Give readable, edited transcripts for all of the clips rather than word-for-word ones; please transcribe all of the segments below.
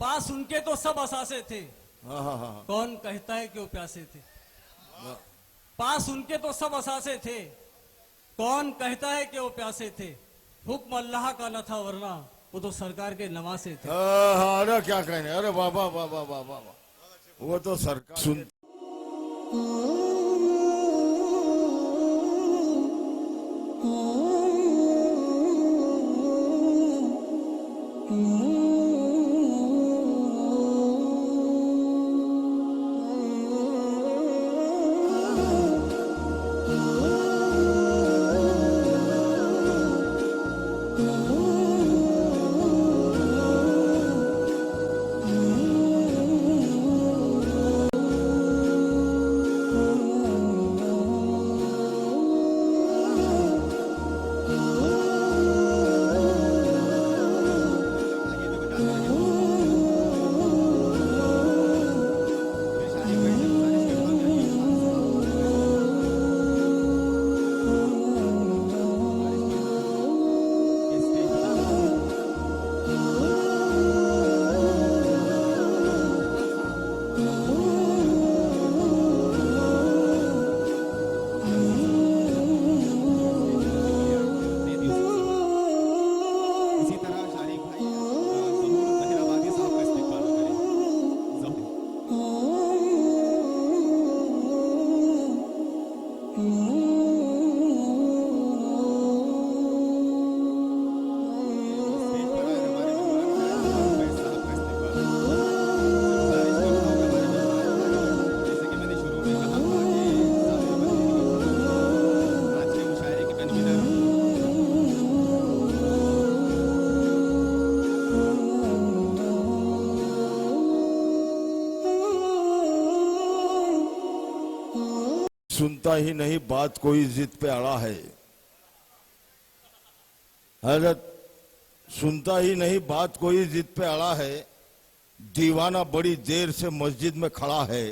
पास उनके तो सब असासे थे, हाँ हाँ हाँ कौन कहता है कि वो प्यासे थे। पास उनके तो सब असासे थे, कौन कहता है कि वो प्यासे थे। हुक्म अल्लाह का न था वरना वो तो सरकार के नवासे थे। हाँ, हाँ, अरे क्या कहने, अरे वाह वाह वाह वाह वाह वाह वाह। वो तो सरकार सुन सुनता ही नहीं बात कोई जिद पे अड़ा है। हजरत सुनता ही नहीं बात कोई जिद पे अड़ा है, दीवाना बड़ी देर से मस्जिद में खड़ा है।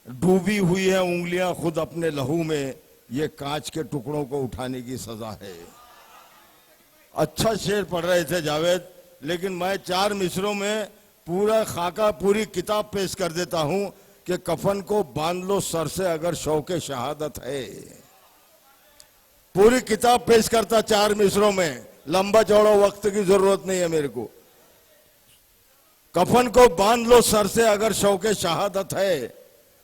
डूबी हुई है उंगलियां खुद अपने लहू में, ये कांच के टुकड़ों को उठाने की सजा है। अच्छा शेर पढ़ रहे थे जावेद, लेकिन मैं 4 मिसरों में पूरा खाका पूरी किताब पेश कर देता हूं कि कफन को बांध लो सर से अगर शौके शहादत है। पूरी किताब पेश करता 4 मिसरों में, लंबा चौड़ा वक्त की जरूरत नहीं है मेरे को। कफन को बांध लो सर से अगर शौके शहादत है,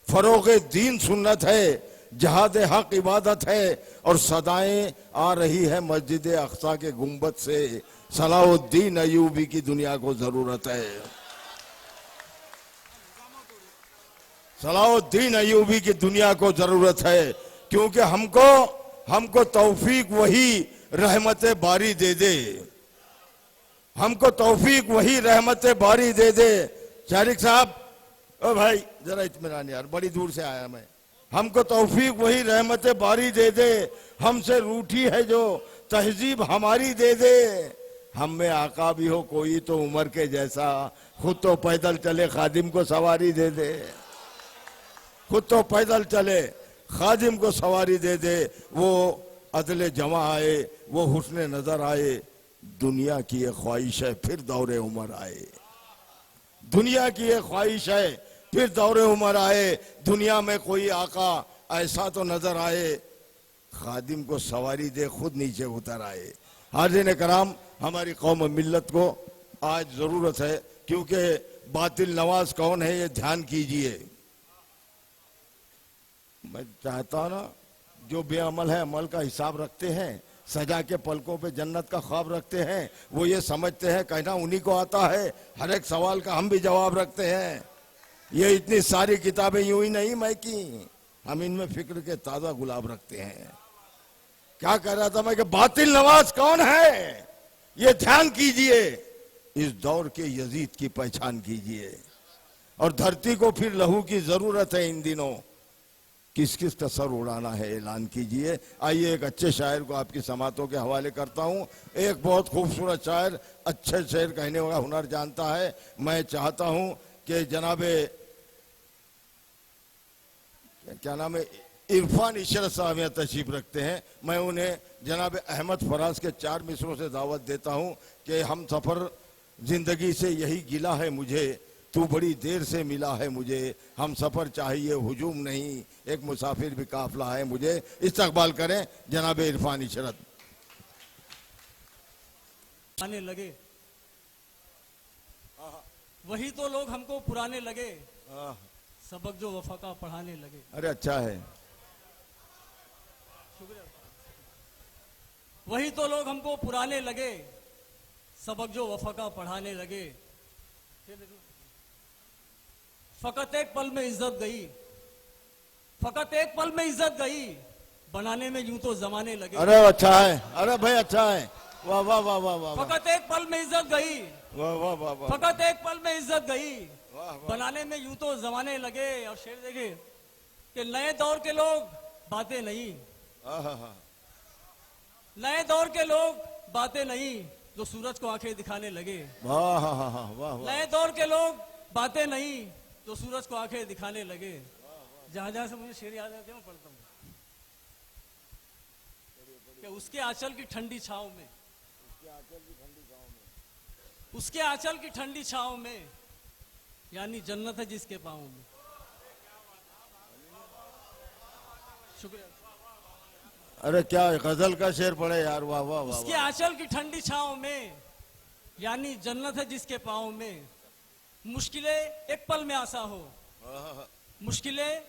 फरोगे दीन सुन्नत है, जहाद हक इबादत है, और सदाएं आ रही है मस्जिद अक्सा के गुंबद से, सलाहुद्दीन अयूबी की दुनिया को जरूरत है। सलाहुद्दीन अयूबी की दुनिया को जरूरत है, क्योंकि हमको तौफीक वही रहमत बारी दे दे, हमको तौफीक वही रहमत बारी दे दे। शारिक साहब, ओ भाई जरा इत्मीनान यार, बड़ी दूर से आया मैं। हमको तौफीक वही रहमत बारी दे दे, हमसे रूठी है जो तहजीब हमारी दे दे। हम में आका भी हो कोई तो उमर के जैसा, खुद तो पैदल चले खादिम को सवारी दे दे, खुद तो पैदल चले खादिम को सवारी दे दे। वो अदले जमा आए, वो हुस्ने नजर आए, दुनिया की ये ख्वाहिश है फिर दौरे उमर आए। दुनिया की ये ख्वाहिश है फिर दौरे उमर आए, दुनिया में कोई आका ऐसा तो नजर आए, खादिम को सवारी दे खुद नीचे उतर आए। हाज़िरीन कराम, हमारी कौम मिल्लत को आज जरूरत है, क्योंकि बातिल नवाज कौन है ये ध्यान कीजिए। मैं चाहता हूं ना, जो बेअमल है अमल का हिसाब रखते हैं, सजा के पलकों पे जन्नत का ख्वाब रखते हैं, वो ये समझते हैं कहना उन्हीं को आता है, हर एक सवाल का हम भी जवाब रखते हैं। ये इतनी सारी किताबें यूं ही नहीं मैं की, हम इनमें फिक्र के ताजा गुलाब रखते हैं। क्या कह रहा था मैं कि बातिल नवाज कौन है ये ध्यान कीजिए, इस दौर के यजीद की पहचान कीजिए, और धरती को फिर लहू की जरूरत है इन दिनों, किस किस का सर उड़ाना है ऐलान कीजिए। आइए एक अच्छे शायर को आपकी समातों के हवाले करता हूं। एक बहुत खूबसूरत शायर, अच्छे शेर कहने का हुनर जानता है। मैं चाहता हूं कि जनाबे क्या नाम है, इरफान इशरत साहब यहाँ तशरीफ रखते हैं। मैं उन्हें जनाब अहमद फराज के 4 मिसरों से दावत देता हूं कि हम सफर जिंदगी से यही गिला है मुझे, तू बड़ी देर से मिला है मुझे, हम सफर चाहिए हुजूम नहीं, एक मुसाफिर भी काफिला है मुझे। इस्तकबाल करें जनाब इरफान इशरत। आने लगे वही तो लोग हमको पुराने लगे, सबक जो वफा का पढ़ाने लगे। अरे अच्छा है। शुक्रिया। वही तो लोग हमको पुराने लगे, सबक जो वफा का पढ़ाने लगे। फकत एक पल में इज्जत गई, फकत एक पल में इज्जत गई, बनाने में यूं तो जमाने लगे। अरे अच्छा है, अरे भाई अच्छा है, वाह वाह वाह वाह वाह, फकत एक पल में इज्जत गई, वाह वाह वाह वाह, फकत एक पल में इज्जत गई, वाह वाह। बनाने में यूं तो जमाने लगे। और शेर देखे कि नए दौर के लोग बातें नहीं, नए दौर के लोग बातें नहीं, जो सूरज को आंखें दिखाने लगे। वाह वाह वाह, नए दौर के लोग बातें नहीं, जो सूरज को आंखें दिखाने लगे। जहां जहां से मुझे शेर याद आते हैं मैं पढ़ता हूँ कि उसके आंचल की ठंडी छांव में, उसके आंचल की ठंडी छांव में, यानी जन्नत है जिसके पाँव में। शुक्रिया। अरे क्या गजल का शेर पढ़े यार, वाह वाह वाह, उसके आंचल की ठंडी छांव में, यानी जन्नत है जिसके पाँव में। मुश्किलें एक पल में आसा हो, मुश्किलें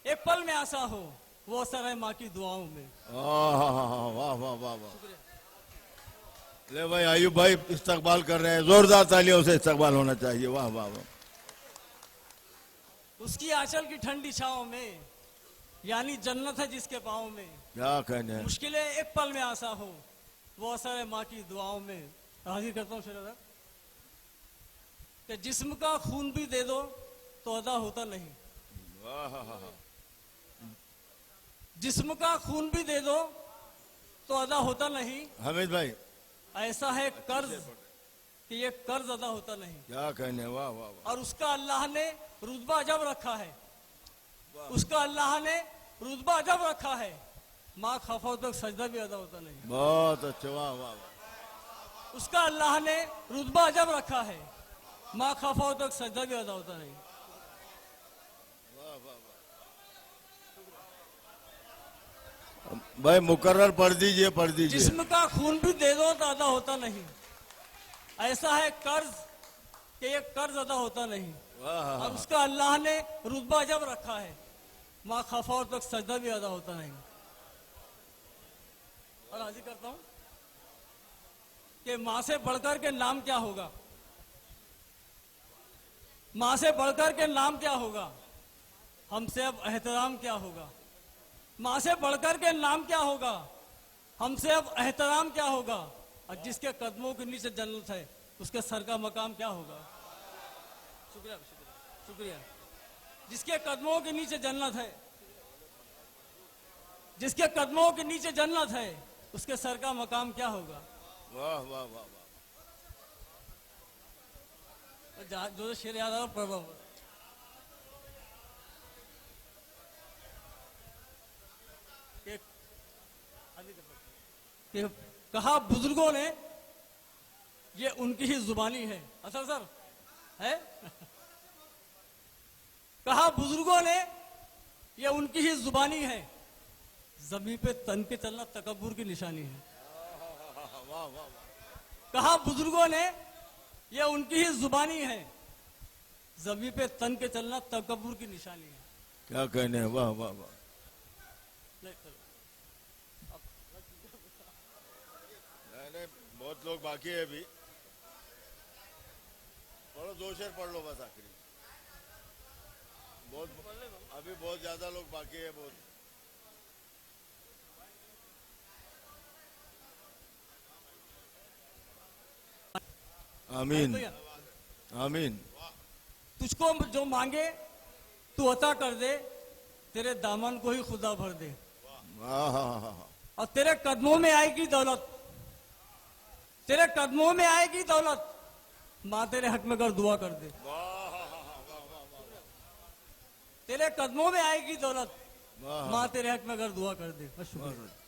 एक पल में आसा हो, वो असर है माँ की दुआओं में। वाह वाह वाह वाह। ले भाई आयुब भाई इस्तकबाल कर रहे हैं, जोरदार तालियों से इस्तकबाल होना चाहिए, वाह वाह वाह। उसकी आंचल की ठंडी छांव में, यानी जन्नत है जिसके पाँव में। क्या कहने हैं। मुश्किलें एक पल में आसा हो, वो असर है माँ की दुआओं में। हाजिर करता हूँ शेर कि जिस्म का खून भी दे दो तो अदा होता नहीं, जिस्म का खून भी दे दो तो अदा होता नहीं। हामिद भाई ऐसा है कर्ज कि ये कर्ज अदा होता नहीं। क्या कहने, वाह वाह वाह। और उसका अल्लाह ने रुतबा अजब रखा है, उसका अल्लाह ने रुतबा अजब रखा है, माँ खफा तक सजदा भी अदा होता नहीं। बहुत अच्छा, वाह वाह वाह। उसका अल्लाह ने रुतबा अजब रखा है, माँ खफा तक सजदा भी अदा होता नहीं। भाई मुकर्रर पढ़ दीजिए, पढ़ दीजिए। जिस्म का खून भी दे दो तो अदा होता नहीं, ऐसा है कर्ज कि ये कर्ज अदा होता नहीं। और उसका अल्लाह ने रुतबा अजब रखा है, माँ खफा तक सजदा भी अदा होता नहीं। और हाजिर करता हूं कि माँ से बढ़कर के नाम क्या होगा, माँ से बढ़कर के नाम क्या होगा, हमसे अब एहतराम क्या होगा। माँ से बढ़कर के नाम क्या होगा, हमसे अब एहतराम क्या होगा। और जिसके कदमों के नीचे जन्नत है, उसके सर का मकाम क्या होगा। शुक्रिया शुक्रिया शुक्रिया। जिसके कदमों के नीचे जन्नत है, जिसके कदमों के नीचे जन्नत है, उसके सर का मकाम क्या होगा। वाह वाह वाह वाह। जो शेर याद आ रहा पढ़ रहा हूं कि कहा बुजुर्गों ने ये उनकी ही जुबानी है। अच्छा सर है कहा बुजुर्गों ने ये उनकी ही जुबानी है, जमीन पे तन के चलना तकब्बुर की निशानी है। कहा बुजुर्गों ने ये उनकी ही जुबानी है, जमीन पे तन के चलना तकब्बुर की निशानी है। क्या कहने, वाह वाह वाह। बहुत लोग बाकी है अभी, पढ़ो दो शेर पढ़ लो बस आखिरी। बहुत अभी बहुत ज्यादा लोग बाकी है, बहुत। आमीन आमीन। तुझको जो मांगे तू अता कर दे, तेरे दामन को ही खुदा भर दे। और तेरे कदमों में आएगी दौलत, तेरे कदमों में आएगी दौलत, माँ तेरे हक में कर दुआ कर दे। तेरे कदमों में आएगी दौलत, माँ तेरे हक में कर दुआ कर दे। बस शुक्रिया।